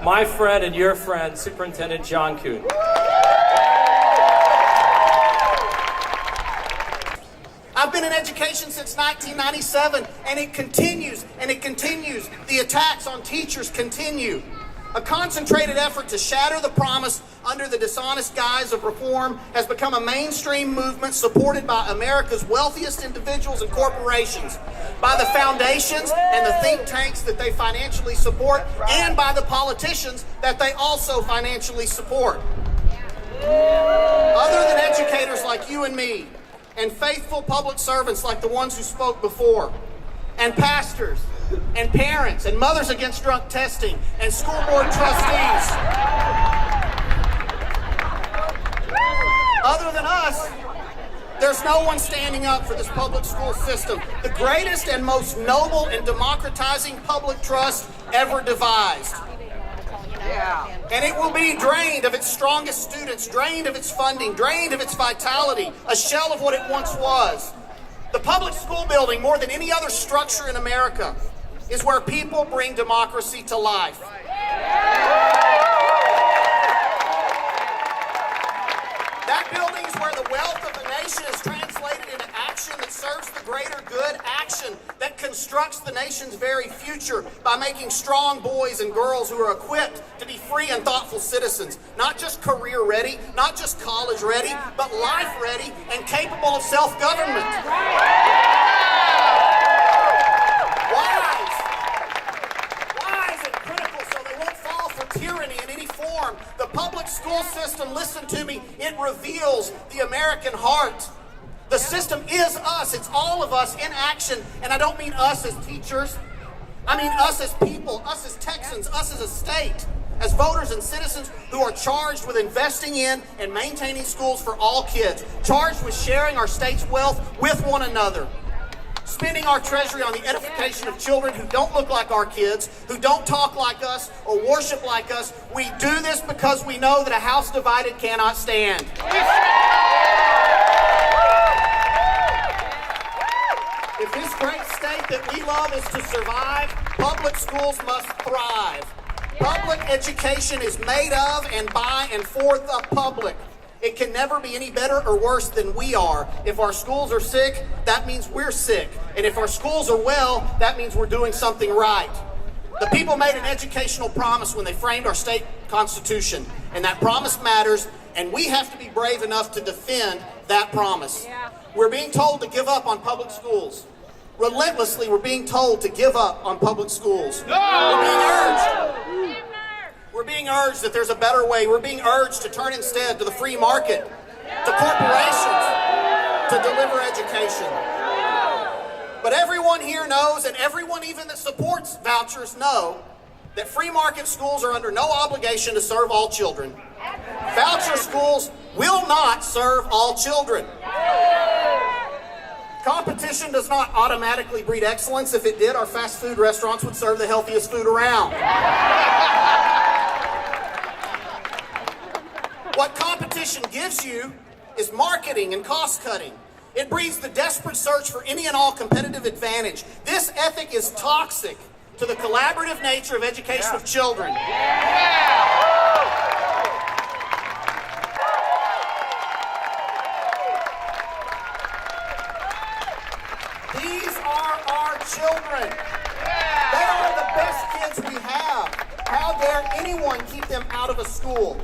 my friend and your friend, Superintendent John Kuhn. I've been in education since 1997, and it continues, and it continues. The attacks on teachers continue. A concentrated effort to shatter the promise under the dishonest guise of reform has become a mainstream movement supported by America's wealthiest individuals and corporations, by the foundations and the think tanks that they financially support, and by the politicians that they also financially support. Other than educators like you and me, and faithful public servants like the ones who spoke before, and pastors, and parents, and Mothers Against Drunk Testing, and school board trustees. Other than us, there's no one standing up for this public school system, the greatest and most noble and democratizing public trust ever devised. And it will be drained of its strongest students, drained of its funding, drained of its vitality, a shell of what it once was. The public school building, more than any other structure in America, is where people bring democracy to life. That building is where the wealth of the nation is translated into action that serves the greater good, action that constructs the nation's very future by making strong boys and girls who are equipped to be free and thoughtful citizens, not just career ready, not just college ready, but life ready and capable of self-government. Wise and critical so they won't fall for tyranny in any form. The public school system, listen to me, it reveals the American heart. The system is us. It's all of us in action. And I don't mean us as teachers. I mean us as people, us as Texans, us as a state, as voters and citizens who are charged with investing in and maintaining schools for all kids, charged with sharing our state's wealth with one another, spending our treasury on the edification of children who don't look like our kids, who don't talk like us or worship like us. We do this because we know that a house divided cannot stand. If this great state that we love is to survive, public schools must thrive. Public education is made of and by and for the public. It can never be any better or worse than we are. If our schools are sick, that means we're sick. And if our schools are well, that means we're doing something right. The people made an educational promise when they framed our state constitution, and that promise matters, and we have to be brave enough to defend that promise. We're being told to give up on public schools. Relentlessly, we're being told to give up on public schools. We're being urged that there's a better way. We're being urged to turn instead to the free market, to corporations, to deliver education. But everyone here knows, and everyone even that supports vouchers know, that free market schools are under no obligation to serve all children. Voucher schools will not serve all children. Competition does not automatically breed excellence. If it did, our fast food restaurants would serve the healthiest food around. What competition gives you is marketing and cost cutting. It breeds the desperate search for any and all competitive advantage. This ethic is toxic to the collaborative nature of education of children. These are our children. They are the best kids we have. How dare anyone keep them out of a school?